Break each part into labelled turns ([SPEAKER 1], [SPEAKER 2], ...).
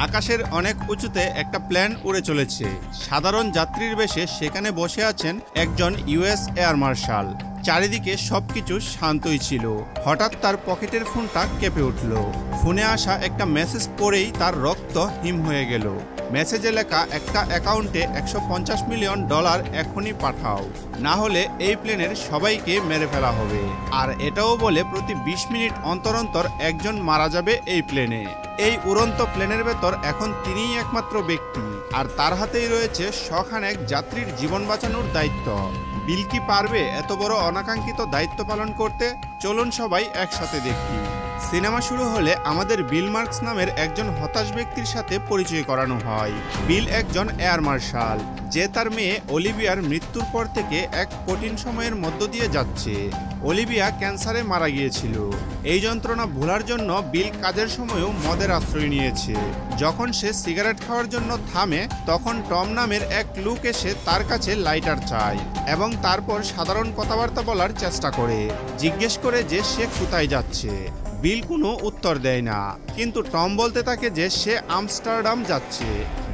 [SPEAKER 1] আকাশের অনেক উঁচুতে একটা প্লেন উড়ে চলেছে। সাধারণ যাত্রীর বেশে সেখানে বসে আছেন একজন ইউএস এয়ার মার্শাল। চারিদিকে সবকিছু শান্তই ছিল। হঠাৎ তার পকেটের ফোনটা কেঁপে উঠল। ফোনে আসা একটা মেসেজ পড়েই তার রক্ত হিম হয়ে গেল। মেসেজে লেখা, একটা অ্যাকাউন্টে $150 মিলিয়ন এখনই পাঠাও, না হলে এই প্লেনের সবাইকে মেরে ফেলা হবে। আর এটাও বলে প্রতি 20 মিনিট অন্তর অন্তর একজন মারা যাবে এই প্লেনে। এই উড়ন্ত প্লেনের ভেতর এখন তিনিই একমাত্র ব্যক্তি, আর তার হাতেই রয়েছে শখানেক যাত্রীর জীবন বাঁচানোর দায়িত্ব। বিল কি পারবে এত বড় অনাকাঙ্ক্ষিত দায়িত্ব পালন করতে? চলুন সবাই একসাথে দেখি। সিনেমা শুরু হলে আমাদের বিল মার্কস নামের একজন হতাশ ব্যক্তির সাথে পরিচয় করানো হয়। বিল একজন এয়ার মার্শাল, যে তার মেয়ে অলিভিয়ার মৃত্যুর পর থেকে এক কঠিন সময়ের মধ্য দিয়ে যাচ্ছে। অলিভিয়া ক্যান্সারে মারা গিয়েছিল। এই যন্ত্রণা ভোলার জন্য বিল কাজের সময়ও মদের আশ্রয় নিয়েছে। যখন সে সিগারেট খাওয়ার জন্য থামে, তখন টম নামের এক লোক এসে তার কাছে লাইটার চায় এবং তারপর সাধারণ কথাবার্তা বলার চেষ্টা করে। জিজ্ঞেস করে যে সে কোথায় যাচ্ছে। বিল কোনো উত্তর দেয় না, কিন্তু টম বলতে থাকে যে সে আমস্টারডাম যাচ্ছে।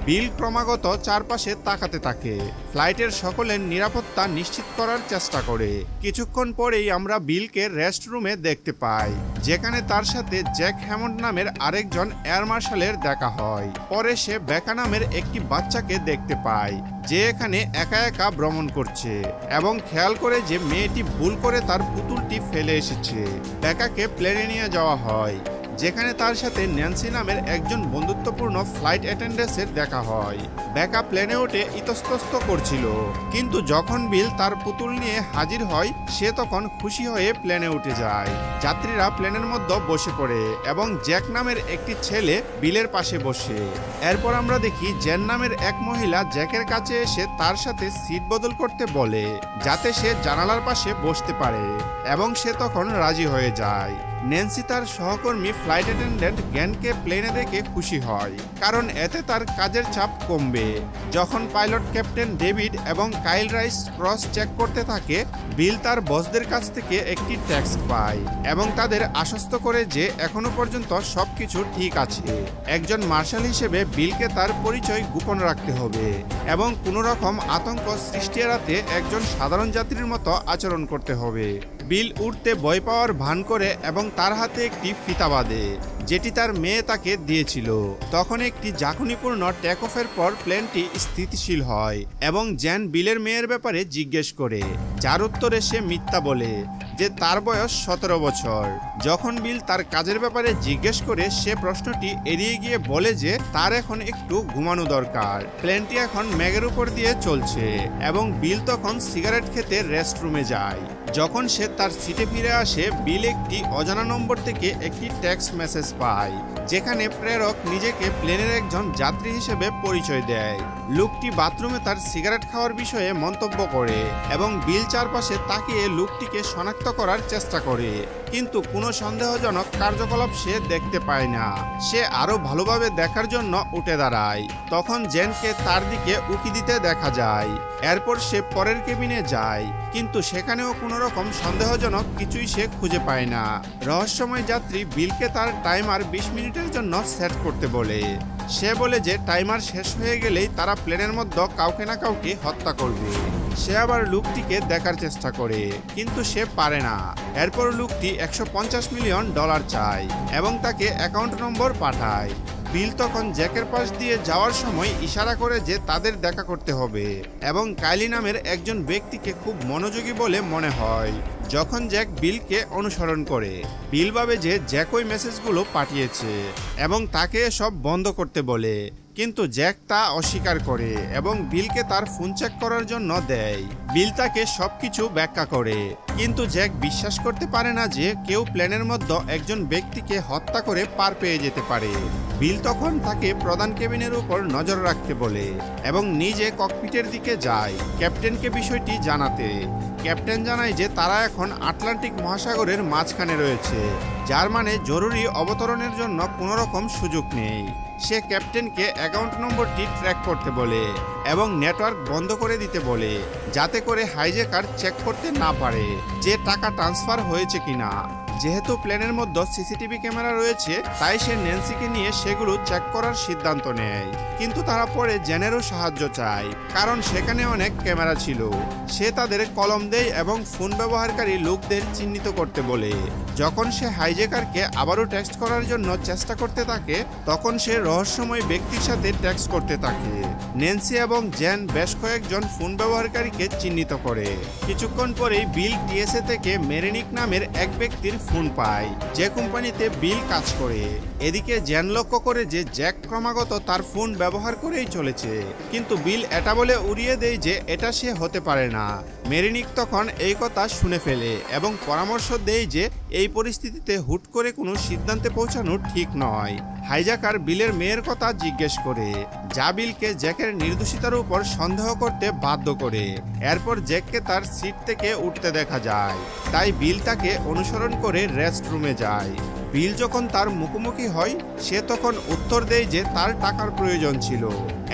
[SPEAKER 1] বিল ক্রমাগত চারপাশে তাকাতে থাকে, ফ্লাইটের সকলের নিরাপত্তা নিশ্চিত করার চেষ্টা করে। কিছুক্ষণ পরেই আমরা বিলকে রেস্ট রুমে দেখতে পাই, যেখানে তার সাথে জ্যাক হ্যামন্ড নামের আরেকজন এয়ার মার্শালের দেখা হয়। পরে সে বেকা নামের একটি বাচ্চাকে দেখতে পায়, যে এখানে একা একা ভ্রমণ করছে এবং খেয়াল করে যে মেয়েটি ভুল করে তার পুতুলটি ফেলে এসেছে। বেকাকে প্লেনে নিয়ে যাওয়া হয়, যেখানে তার সাথে ন্যান্সি নামের একজন বন্ধুত্বপূর্ণ ফ্লাইট অ্যাটেন্ডেন্টের দেখা হয়। বেকা প্লেনে উঠে ইতস্তত করছিল, কিন্তু যখন বিল তার পুতুল নিয়ে হাজির হয়, সে তখন খুশি হয়ে প্লেনে উঠে যায়। যাত্রীরা প্লেনের মধ্যে বসে পড়ে এবং জ্যাক নামের একটি ছেলে বিলের পাশে বসে। এরপর আমরা দেখি জেন নামের এক মহিলা জ্যাকের কাছে এসে তার সাথে সিট বদল করতে বলে, যাতে সে জানালার পাশে বসতে পারে, এবং সে তখন রাজি হয়ে যায়। ন্যান্সি তার সহকর্মী ফ্লাইট অ্যাটেন্ডেন্ট গ্যানকে প্লেনে দেখে খুশি হয়, কারণ এতে তার কাজের চাপ কমবে। যখন পাইলট ক্যাপ্টেন ডেভিড এবং কাইল রাইস ক্রস চেক করতে থাকে, বিল তার বসদের কাছ থেকে একটি টেক্সট পায় এবং তাদের আশ্বস্ত করে যে এখনো পর্যন্ত সবকিছু ঠিক আছে। একজন মার্শাল হিসেবে বিলকে তার পরিচয় গোপন রাখতে হবে এবং কোনো রকম আতঙ্ক সৃষ্টি এড়াতে একজন সাধারণ যাত্রীর মতো আচরণ করতে হবে। বিল উঠতে ভয় পাওয়ার ভান করে এবং তার হাতে একটি ফিতা বাঁধে, যেটি তার মেয়ে তাকে দিয়েছিল। তখন একটি ঝাঁকুনিপূর্ণ টেক অফের পর প্লেনটি স্থিতিশীল হয় এবং জেন বিলের মেয়ের ব্যাপারে জিজ্ঞেস করে, যার উত্তরে সে মিথ্যা বলে যে তার বয়স 17 বছর। যখন বিল তার কাজের ব্যাপারে জিজ্ঞেস করে, সে প্রশ্নটি এড়িয়ে গিয়ে বলে যে তার এখন একটু ঘুমানো দরকার। প্লেনটি এখন মেঘের উপর দিয়ে চলছে এবং বিল তখন সিগারেট খেতে রেস্ট রুমে যায়। যখন সে তার সিটে ফিরে আসে, বিল একটি অজানা নম্বর থেকে একটি টেক্সট মেসেজ পায়, যেখানে প্রেরক নিজেকে প্লেনের একজন যাত্রী হিসেবে পরিচয় দেয়। লোকটি বাথরুমে তার সিগারেট খাওয়ার বিষয়ে মন্তব্য করে এবং বিল চারপাশে তাকিয়ে লোকটিকে শনাক্ত করার চেষ্টা করে, কিন্তু কোনো সন্দেহজনক কার্যকলাপ সে দেখতে পায় না। সে আরো ভালোভাবে দেখার জন্য উঠে দাঁড়ায়। তখন জেনকে তার দিকে উকি দিতে দেখা যায়। এরপর সে পরের কেবিনে যায়, কিন্তু সেখানেও কোনো রকম সন্দেহজনক কিছুই সে খুঁজে পায় না। রহস্যময় যাত্রী বিলকে তার টাইমার 20 মিনিটের জন্য সেট করতে বলে। সে বলে যে টাইমার শেষ হয়ে গেলেই তারা প্লেনের মধ্যে কাউকে না কাউকে হত্যা করবে। সে আবার লোকটিকে দেখার চেষ্টা করে, কিন্তু সে পারে না। এরপর লোকটি $150 মিলিয়ন চায় এবং তাকে অ্যাকাউন্ট নম্বর পাঠায়। বিল তখন জ্যাকের পাশ দিয়ে যাওয়ার সময় ইশারা করে যে তাদের দেখা করতে হবে এবং কাইলি নামের একজন ব্যক্তিকে খুব মনোযোগী বলে মনে হয়। যখন জ্যাক বিলকে অনুসরণ করে, বিল ভাবে যে জ্যাক ওই মেসেজগুলো পাঠিয়েছে এবং তাকে সব বন্ধ করতে বলে, কিন্তু জ্যাক তা অস্বীকার করে এবং বিলকে তার ফোন চেক করার জন্য দেয়। বিল তাকে সবকিছু ব্যাখ্যা করে, কিন্তু জ্যাক বিশ্বাস করতে পারে না যে কেউ প্লেনের মধ্যে একজন ব্যক্তিকে হত্যা করে পার পেয়ে যেতে পারে। বিল তখন তাকে প্রধান কেবিনের উপর নজর রাখতে বলে এবং নিজে ককপিটের দিকে যায় ক্যাপ্টেনকে বিষয়টি জানাতে। ক্যাপ্টেন জানায় যে তারা এখন আটলান্টিক মহাসাগরের মাঝখানে রয়েছে, যার মানে জরুরি অবতরণের জন্য কোনো রকম সুযোগ নেই। সে ক্যাপ্টেনকে অ্যাকাউন্ট নম্বরটি ট্র্যাক করতে বলে এবং নেটওয়ার্ক বন্ধ করে দিতে বলে, যাতে করে হাইজ্যাকার চেক করতে না পারে যে টাকা ট্রান্সফার হয়েছে কিনা। যেহেতু প্লেনের মধ্যে সিসিটিভি ক্যামেরা রয়েছে, তাই সে ন্যান্সিকে নিয়ে সেগুলো চেক করার সিদ্ধান্ত নেয়। কিন্তু তারা পরে জেনেরও সাহায্য চায়, কারণ সেখানে অনেক ক্যামেরা ছিল। সে তাদের কলম দেয় এবং ফোন ব্যবহারকারী লোকদের চিহ্নিত করতে বলে। যখন সে হাইজ্যাকারকে আবারও টেক্সট করার জন্য চেষ্টা করতে থাকে, তখন সে রহস্যময় ব্যক্তির সাথে টেক্সট করতে থাকে। ন্যান্সি এবং জেন বেশ কয়েকজন ফোন ব্যবহারকারীকে চিহ্নিত করে। কিছুক্ষণ পরেই বিল টিএসএ থেকে মেরিনিক নামের এক ব্যক্তির ফোন পায়, যে কোম্পানিতে বিল কাজ করে। এদিকে জেন লক্ষ্য করে যে জ্যাক ক্রমাগত তার ফোন ব্যবহার করেই চলেছে, কিন্তু বিল এটা বলে উড়িয়ে দেয় যে এটা সে হতে পারে না। মেরিনিক তখন এই কথা শুনে ফেলে এবং পরামর্শ দেয় যে এই পরিস্থিতিতে হুট করে কোনো সিদ্ধান্তে পৌঁছানো ঠিক নয়। হাইজ্যাকার বিলের মেয়ের কথা জিজ্ঞেস করে, যা বিলকে জ্যাকের নির্দোষিতার উপর সন্দেহ করতে বাধ্য করে। এরপর জ্যাককে তার সিট থেকে উঠতে দেখা যায়, তাই বিল তাকে অনুসরণ করে রেস্ট রুমে যায়। বিল যখন তার মুখোমুখি হয়, সে তখন উত্তর দেয় যে তার টাকার প্রয়োজন ছিল।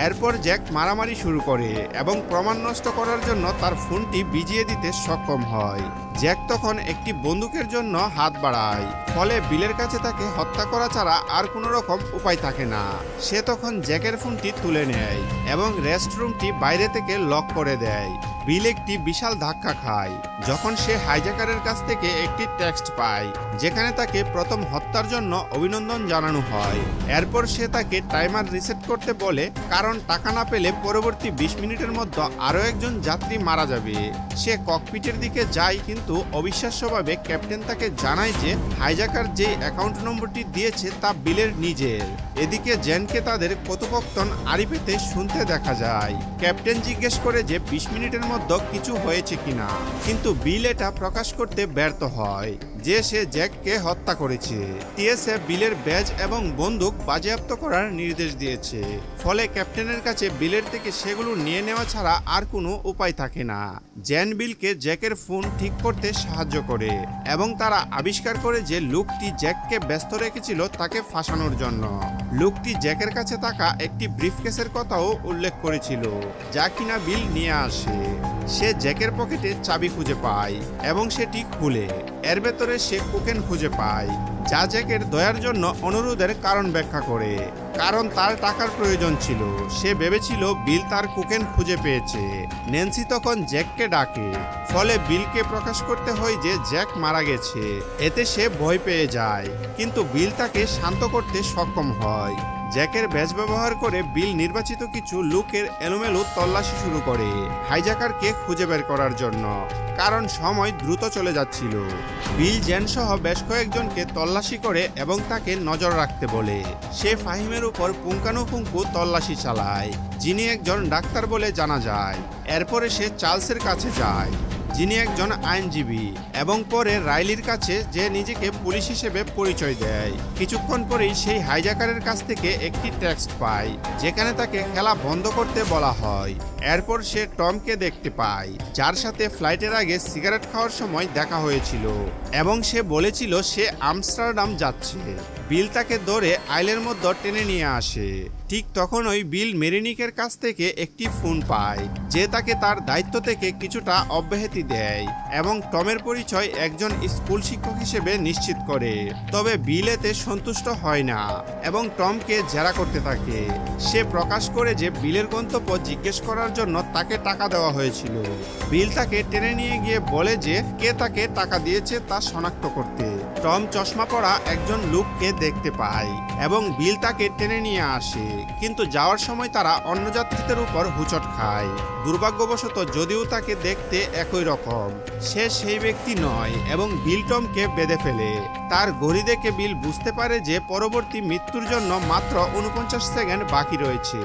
[SPEAKER 1] এরপর জ্যাক মারামারি শুরু করে এবং প্রমাণ নষ্ট করার জন্য তার ফোনটি ভিজিয়ে দিতে সক্ষম হয়। জ্যাক তখন একটি বন্দুকের জন্য হাত বাড়ায়, ফলে বিলের কাছে তাকে হত্যা করা ছাড়া আর কোনো রকম উপায় থাকে না। সে তখন জ্যাকের ফোনটি তুলে নেয় এবং রেস্টরুমটি বাইরে থেকে লক করে দেয়। বিল একটি বিশাল ধাক্কা খায় যখন সে হাইজ্যাকারের কাছ থেকে একটি টেক্সট পায়, যেখানে তাকে প্রথম হত্যার জন্য অভিনন্দন জানানো হয়। এরপর সে তাকে টাইমার রিসেট করতে বলে, কারণ টাকা না পেলে পরবর্তী 20 মিনিটের মধ্যে আরও একজন যাত্রী মারা যাবে। সে ককপিটের দিকে যায়, কিন্তু অবিশ্বাস্যভাবে ক্যাপ্টেন তাকে জানায় যে হাইজ্যাকার যে অ্যাকাউন্ট নম্বরটি দিয়েছে তা বিলের নিজের। এদিকে জেনকে তাদের কথোপকথন আড়ি পেতে শুনতে দেখা যায়। ক্যাপ্টেন জিজ্ঞেস করে যে 20 মিনিটের মধ্যে কিছু হয়েছে কিনা, কিন্তু বিল এটা প্রকাশ করতে ব্যর্থ হয় যে সে জ্যাককে হত্যা করেছে। টিএসএ বিলের ব্যাজ এবং বন্দুক বাজেয়াপ্ত করার নির্দেশ দিয়েছে, ফলে ক্যাপ্টেনের কাছে বিলের থেকে সেগুলো নিয়ে নেওয়া ছাড়া আর কোনো উপায় থাকে না। জেন বিলকে জ্যাকের ফোন ঠিক করতে সাহায্য করে এবং তারা আবিষ্কার করে যে লোকটি জ্যাককে ব্যস্ত রেখেছিল তাকে ফাঁসানোর জন্য। লোকটি জ্যাকের কাছে থাকা একটি ব্রিফকেসের কথাও উল্লেখ করেছিল, যা কিনা বিল নিয়ে আসে। সে জ্যাকের পকেটে চাবি খুঁজে পায় এবং সেটি খুলে এর ভেতরে সে কোকেন খুঁজে পায়, যা জ্যাকের দয়ার জন্য অনুরোধের কারণ ব্যাখ্যা করে। কারণ তার টাকার প্রয়োজন ছিল, সে ভেবেছিল বিল তার কোকেন খুঁজে পেয়েছে। ন্যান্সি তখন জ্যাককে ডাকে, ফলে বিলকে প্রকাশ করতে হয় যে জ্যাক মারা গেছে। এতে সে ভয় পেয়ে যায়, কিন্তু বিল তাকে শান্ত করতে সক্ষম হয়। জ্যাকের ব্যাজ ব্যবহার করে বিল নির্বাচিত কিছু লোকের এলোমেলো তল্লাশি শুরু করে হাইজ্যাকারকে খুঁজে বের করার জন্য, কারণ সময় দ্রুত চলে যাচ্ছিল। বিল জেন সহ বেশ কয়েকজনকে তল্লাশি করে এবং তাকে নজর রাখতে বলে। সে ফাহিমের উপর পুঙ্খানুপুঙ্খু তল্লাশি চালায়, যিনি একজন ডাক্তার বলে জানা যায়। এরপরে সে চার্লসের কাছে যায়, যিনি একজন আইনজীবী, এবং পরে রাইলির কাছে, যে নিজেকে পুলিশ হিসেবে পরিচয় দেয়। কিছুক্ষণ পরেই সেই হাইজ্যাকারের কাছ থেকে একটি টেক্সট পায়, যেখানে তাকে খেলা বন্ধ করতে বলা হয়। এরপর সে টমকে দেখতে পায়, যার সাথে ফ্লাইটের আগে সিগারেট খাওয়ার সময় দেখা হয়েছিল, এবং সে বলেছিল সে আমস্টারডাম যাচ্ছে। বিল তাকে ধরে আইলের মধ্যে টেনে নিয়ে আসে। ঠিক তখনই বিল মেরিনিকের কাছ থেকে একটি ফোন পায়, যে তাকে তার দায়িত্ব থেকে কিছুটা অব্যাহতি দেয় এবং টমের পরিচয় একজন স্কুল শিক্ষক হিসেবে নিশ্চিত করে। তবে বিল এতে সন্তুষ্ট হয় না এবং টমকে জেরা করতে থাকে। সে প্রকাশ করে যে বিলের গন্তব্য জিজ্ঞেস করার জন্য তাকে টাকা দেওয়া হয়েছিল। বিল তাকে টেনে নিয়ে গিয়ে বলে যে কে তাকে টাকা দিয়েছে তা শনাক্ত করতে। টম চশমা পরা একজন লোককে দেখতে পায় এবং বিল তাকে টেনে নিয়ে আসে, কিন্তু যাওয়ার সময় তারা অন্য যাত্রীদের উপর হুচট খায়। দুর্ভাগ্যবশত যদিও তাকে দেখতে একই রকম, সে সেই ব্যক্তি নয় এবং বিল টমকে বেঁধে ফেলে। তার ঘড়ি দেখে বিল বুঝতে পারে যে পরবর্তী মৃত্যুর জন্য মাত্র 49 সেকেন্ড বাকি রয়েছে।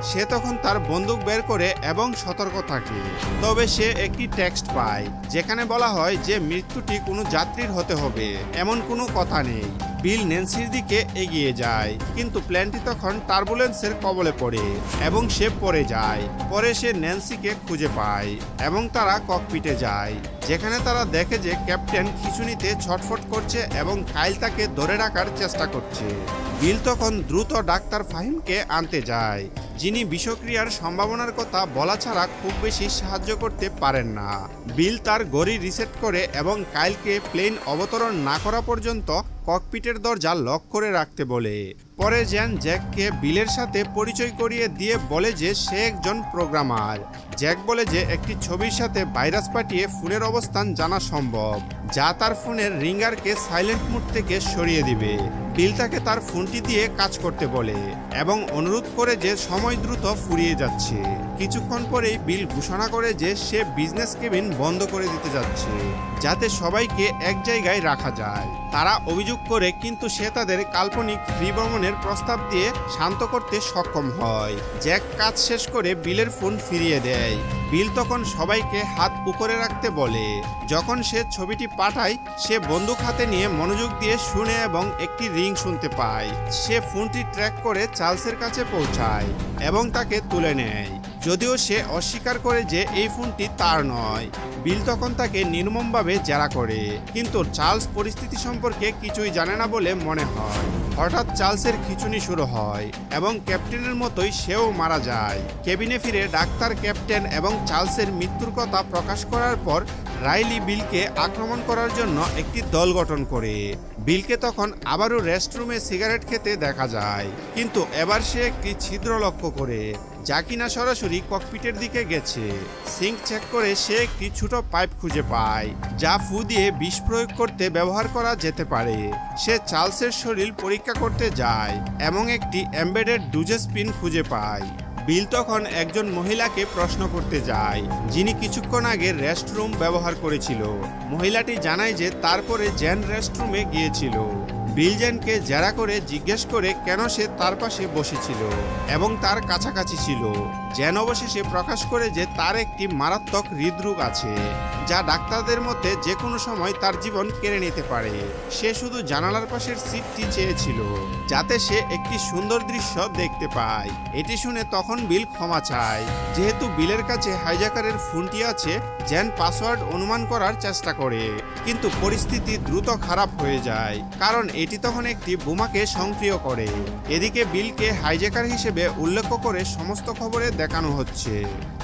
[SPEAKER 1] সে তখন তার বন্দুক বের করে এবং সতর্ক থাকে। তবে সে একটি টেক্সট পায়, যেখানে বলা হয় যে মৃত্যুটি কোনো যাত্রীর হতে হবে এমন কোনো কথা নেই। বিল ন্যান্সির দিকে এগিয়ে যায়, কিন্তু প্লেনটি তখন টার্বুলেন্সের কবলে পড়ে এবং সে পড়ে যায়। পরে সে ন্যান্সিকে খুঁজে পায় এবং তারা ককপিটে যায়, যেখানে তারা দেখে যে ক্যাপ্টেন খিঁচুনিতে ছটফট করছে এবং কাইল তাকে ধরে রাখার চেষ্টা করছে। বিল তখন দ্রুত ডাক্তার ফাহিমকে আনতে যায়, যিনি বিষক্রিয়ার সম্ভাবনার কথা বলা ছাড়া খুব বেশি সাহায্য করতে পারেন না। বিল তার ঘড়ি রিসেট করে এবং কাইলকে প্লেন অবতরণ না করা পর্যন্ত ককপিটের দরজা লক করে রাখতে বলে। পরে জ্যান জ্যাককে বিলের সাথে পরিচয় করিয়ে দিয়ে বলে যে সে একজন প্রোগ্রামার। জ্যাক বলে যে একটি ছবির সাথে ভাইরাস পাঠিয়ে ফোনের অবস্থান জানা সম্ভব, যা তার ফোনের রিঙ্গারকে সাইলেন্ট মোড থেকে সরিয়ে দিবে। বিল তাকে তার ফোনটি দিয়ে কাজ করতে বলে এবং অনুরোধ করে যে সময় দ্রুত ফুরিয়ে যাচ্ছে। কিছুক্ষণ পরেই বিল ঘোষণা করে যে সে বিজনেস কেবিন বন্ধ করে দিতে যাচ্ছে, যাতে সবাইকে এক জায়গায় রাখা যায়। তারা অভিযোগ করে, কিন্তু সে তাদের কাল্পনিক ফ্রি ভ্রমণের প্রস্তাব দিয়ে শান্ত করতে সক্ষম হয়। জ্যাক কাজ শেষ করে বিলের ফোন ফিরিয়ে দেয়। বিল তখন সবাইকে হাত উপরে রাখতে বলে। যখন সে ছবিটি পাঠায়, সে বন্দুক হাতে নিয়ে মনোযোগ দিয়ে শুনে এবং একটি রিং শুনতে পায়। সে ফোনটি ট্র্যাক করে চার্লসের কাছে পৌঁছায় এবং তাকে তুলে নেয়, যদিও সে অস্বীকার করে যে এই ফোনটি তার নয়। বিল তখন তাকে নির্মমভাবে জেরা করে, কিন্তু চার্লস পরিস্থিতি সম্পর্কে কিছুই জানে না বলে মনে হয়। হঠাৎ চার্লসের খিঁচুনি শুরু হয় এবং ক্যাপ্টেনের মতোই সেও মারা যায়। কেবিনে ফিরে ডাক্তার, ক্যাপ্টেন এবং চার্লসের মৃত্যুর কথা প্রকাশ করার পর রাইলি বিলকে আক্রমণ করার জন্য একটি দল গঠন করে। বিলকে তখন আবারও রেস্টরুমে সিগারেট খেতে দেখা যায়, কিন্তু এবার সে একটি ছিদ্র লক্ষ্য করে, যা কিনা সরাসরি ককপিটের দিকে গেছে। সিঙ্ক চেক করে সে একটি ছোট পাইপ খুঁজে পায়, যা ফু দিয়ে বিষ প্রয়োগ করতে ব্যবহার করা যেতে পারে। সে চার্লসের শরীর পরীক্ষা করতে যায় এবং একটি এমবেডেড ডুজেস পিন খুঁজে পায়। বিল তখন একজন মহিলাকে প্রশ্ন করতে যায়, যিনি কিছুক্ষণ আগে রেস্টরুম ব্যবহার করেছিল। মহিলাটি জানায় যে তারপরে জ্যান রেস্টরুমে গিয়েছিল। বিল জ্যানকে জেরা করে জিজ্ঞেস করে কেন সে তার পাশে বসেছিল এবং তার কাছাকাছি ছিল। জ্যান অবশেষে প্রকাশ করে যে তার একটি মারাত্মক হৃদরোগ আছে, যা ডাক্তারদের মতে যে কোনো সময় তার জীবন কেড়ে নিতে পারে। সে শুধু জানালার পাশের সিটটি চেয়েছিল, যাতে সে একটি সুন্দর দৃশ্য দেখতে পায়। এটি শুনে তখন বিল ক্ষমা চায়। যেহেতু বিলের কাছে হাইজ্যাকারের ফোনটি আছে, জ্যান পাসওয়ার্ড অনুমান করার চেষ্টা করে, কিন্তু পরিস্থিতি দ্রুত খারাপ হয়ে যায়, কারণ এটি তখন একটি বোমাকে সক্রিয় করে। এদিকে বিলকে হাইজ্যাকার হিসেবে উল্লেখ করে সমস্ত খবরে দেখানো হচ্ছে।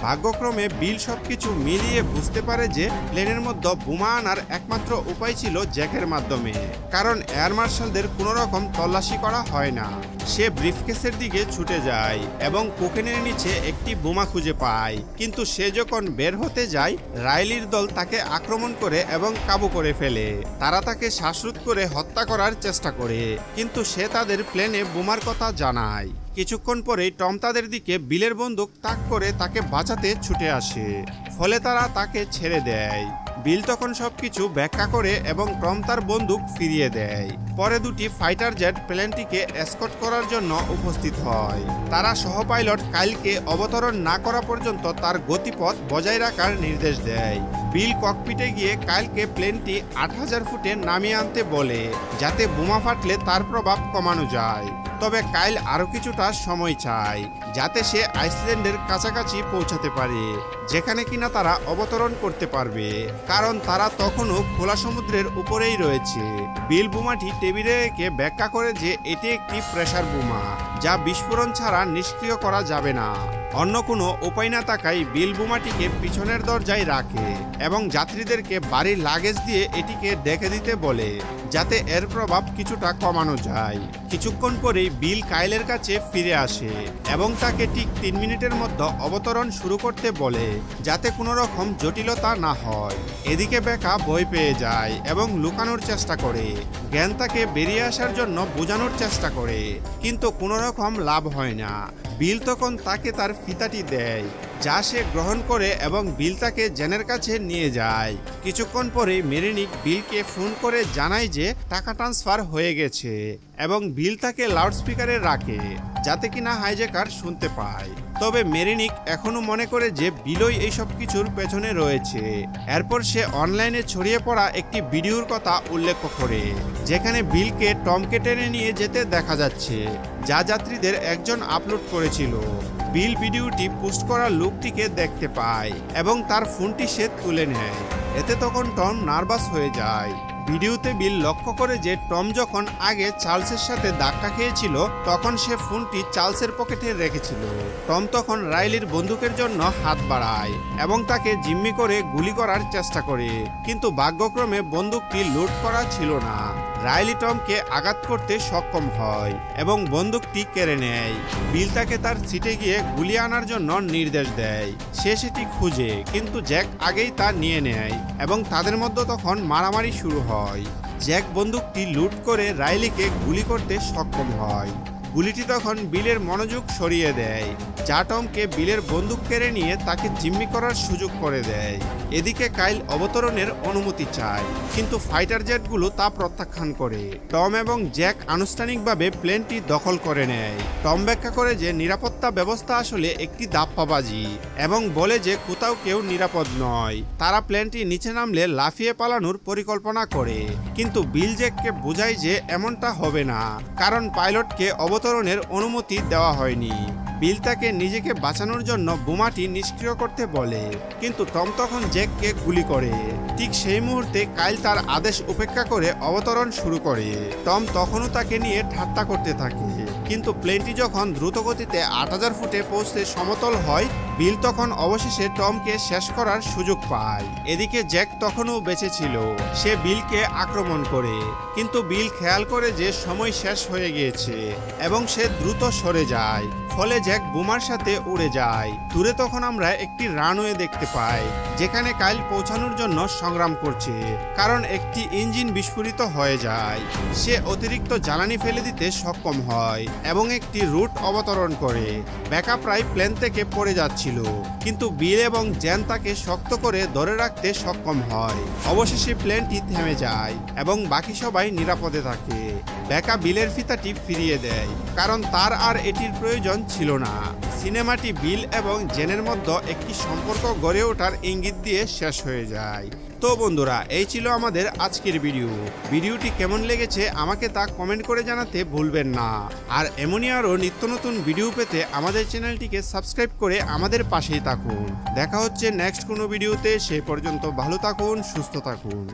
[SPEAKER 1] ভাগ্যক্রমে বিল সবকিছু মিলিয়ে বুঝতে পারে যে প্লেনের মধ্যে বোমা আনার একমাত্র উপায় ছিল জ্যাকের মাধ্যমে, কারণ এয়ার মার্শালদের কোনো রকম তল্লাশি করা হয় না। সে ব্রিফকেসের দিকে ছুটে যায় এবং কোকেনের নিচে একটি বোমা খুঁজে পায়, কিন্তু সে যখন বের হতে যায়, রাইলির দল তাকে আক্রমণ করে এবং কাবু করে ফেলে। তারা তাকে শ্বাসরোধ করে হত্যা করার চেষ্টা করে, কিন্তু সে তাদের প্লেনে বোমার কথা জানায়। কিছুক্ষণ পরেই টম তাদের দিকে বিলের বন্দুক তাক করে তাকে বাঁচাতে ছুটে আসে, ফলে তারা তাকে ছেড়ে দেয়। বিল তখন সবকিছু ব্যাখ্যা করে এবং টম তার বন্দুক ফিরিয়ে দেয়। পরে দুটি ফাইটার জেট প্লেনটিকে এসকর্ট করার জন্য উপস্থিত হয়। তারা সহপাইলট কাইলকে অবতরণ না করা পর্যন্ত তার গতিপথ বজায় রাখার নির্দেশ দেয়। বিল ককপিটে গিয়ে কাইলকে প্লেনটি 8000 ফুটে নামিয়ে আনতে বলে, যাতে বোমা ফাটলে তার প্রভাব কমানো যায়। তবে কাইল আরও কিছুটা সময় চায়, যাতে সে আইসল্যান্ডের কাছাকাছি পৌঁছাতে পারে, যেখানে কিনা তারা অবতরণ করতে পারবে, কারণ তারা তখনও খোলা সমুদ্রের উপরেই রয়েছে। বিল বোমাটি টেবিলে রেখে ব্যাখ্যা করে যে এটি একটি প্রেসার বোমা, যা বিস্ফোরণ ছাড়া নিষ্ক্রিয় করা যাবে না। অন্য কোনো উপায় না থাকায় বিল বোমাটিকে পিছনের দরজায় রাখে এবং যাত্রীদেরকে বাড়ির লাগেজ দিয়ে এটিকে ডেকে দিতে বলে, যাতে এর প্রভাব কিছুটা কমানো যায়। কিছুক্ষণ পরেই বিল কাইলের কাছে ফিরে আসে এবং তাকে ঠিক 3 মিনিটের মধ্যে অবতরণ শুরু করতে বলে, যাতে কোনো রকম জটিলতা না হয়। এদিকে বেকা ভয় পেয়ে যায় এবং লুকানোর চেষ্টা করে। জ্ঞান তাকে বেরিয়ে আসার জন্য বোঝানোর চেষ্টা করে, কিন্তু কোনো রকম লাভ হয় না। বিল তখন তাকে তার ফিতাটি দেয়, যা সে গ্রহণ করে এবং বিল তাকে জ্যানের কাছে নিয়ে যায়। কিছুক্ষণ পরে মেরিনিক বিলকে ফোন করে জানায় যে টাকা ট্রান্সফার হয়ে গেছে এবং বিল তাকে লাউডস্পিকারে রাখে, যাতে কিনা হাইজ্যাকার শুনতে পায়। তবে মেরিনিক এখনো মনে করে যে বিলই এইসব কিছুর পেছনে রয়েছে। এরপর সে অনলাইনে ছড়িয়ে পড়া একটি ভিডিওর কথা উল্লেখ করে, যেখানে বিলকে টমকে টেনে নিয়ে যেতে দেখা যাচ্ছে, যা যাত্রীদের একজন আপলোড করেছিল। বিল ভিডিওটি পোস্ট করা লোকটিকে দেখতে পায় এবং তার ফোনটি সে তুলে নেয়। এতে তখন টম নার্ভাস হয়ে যায়, ভিডিওতে বিল লক্ষ্য করে যে টম যখন আগে চার্লসের সাথে ধাক্কা খেয়েছিল তখন সে ফোনটি চার্লসের পকেটে রেখেছিল। টম তখন রাইলির বন্দুকের জন্য হাত বাড়ায় এবং তাকে জিম্মি করে গুলি করার চেষ্টা করে, কিন্তু ভাগ্যক্রমে বন্দুকটি লোড করা ছিল না। রাইলি টমকে আঘাত করতে সক্ষম হয় এবং বন্দুকটি কেড়ে নেয়। বিল তাকে তার সিটে গিয়ে গুলি আনার জন্য নির্দেশ দেয়। সে সেটি খুঁজে, কিন্তু জ্যাক আগেই তা নিয়ে নেয় এবং তাদের মধ্যে তখন মারামারি শুরু হয়। জ্যাক বন্দুকটি লুট করে রাইলিকে গুলি করতে সক্ষম হয়। গুলিটি তখন বিলের মনোযোগ সরিয়ে দেয়, যা টমকে বিলের বন্দুক কেড়ে নিয়ে তাকে জিম্মি করার সুযোগ করে দেয়। এদিকে কাইল অবতরণের অনুমতি চায়, কিন্তু ফাইটার জেটগুলো তা প্রত্যাখ্যান করে। টম এবং জ্যাক আনুষ্ঠানিকভাবে প্লেনটি দখল করে নেয়। টম ব্যাখ্যা করে যে নিরাপত্তা ব্যবস্থা আসলে একটি ধাপ্পাবাজি এবং বলে যে কোথাও কেউ নিরাপদ নয়। তারা প্লেনটি নিচে নামলে লাফিয়ে পালানোর পরিকল্পনা করে, কিন্তু বিল জ্যাককে বোঝায় যে এমনটা হবে না, কারণ পাইলটকে অবতরণের অনুমতি দেওয়া হয়নি। বিল তাকে নিজেকে বাঁচানোর জন্য বোমাটি নিষ্ক্রিয় করতে বলে, কিন্তু টম তখন জ্যাককে গুলি করে। ঠিক সেই মুহূর্তে কাইল তার আদেশ উপেক্ষা করে অবতরণ শুরু করে। টম তখনও তাকে নিয়ে ঠাট্টা করতে থাকে, কিন্তু প্লেনটি যখন দ্রুতগতিতে 8000 ফুটে পৌঁছতে সমতল হয়, বিল তখন অবশেষে টমকে শেষ করার সুযোগ পায়। এদিকে জ্যাক তখনও বেঁচে ছিল। সে বিলকে আক্রমণ করে, কিন্তু বিল খেয়াল করে যে সময় শেষ হয়ে গিয়েছে এবং সে দ্রুত সরে যায়। ফলে জ্যাক বোমার সাথে উড়ে যায়। দূরে তখন আমরা একটি রানওয়ে দেখতে পাই, যেখানে কাইল পৌঁছানোর জন্য সংগ্রাম করছে, কারণ একটি ইঞ্জিন বিস্ফোরিত হয়ে যায়। সে অতিরিক্ত জ্বালানি ফেলে দিতে সক্ষম হয় এবং একটি রুট অবতরণ করে। ব্যাকআপ প্রায় প্লেন থেকে পড়ে যাচ্ছিল, কিন্তু বিল এবং জ্যান তাকে শক্ত করে ধরে রাখতে সক্ষম হয়। অবশেষে প্লেনটি থেমে যায় এবং বাকি সবাই নিরাপদে থাকে। ব্যাকা বিলের ফিতাটি ফিরিয়ে দেয়, কারণ তার আর এটির প্রয়োজন ছিল না। সিনেমাটি বিল এবং জেনের মধ্যে একটি সম্পর্ক গড়ে ওঠার ইঙ্গিত দিয়ে শেষ হয়ে যায়। তো বন্ধুরা, এই ছিল আমাদের আজকের ভিডিওটি কেমন লেগেছে আমাকে তা কমেন্ট করে জানাতে ভুলবেন না। আর এমনই আরও নিত্য নতুন ভিডিও পেতে আমাদের চ্যানেলটিকে সাবস্ক্রাইব করে আমাদের পাশেই থাকুন। দেখা হচ্ছে নেক্সট কোনো ভিডিওতে। সেই পর্যন্ত ভালো থাকুন, সুস্থ থাকুন।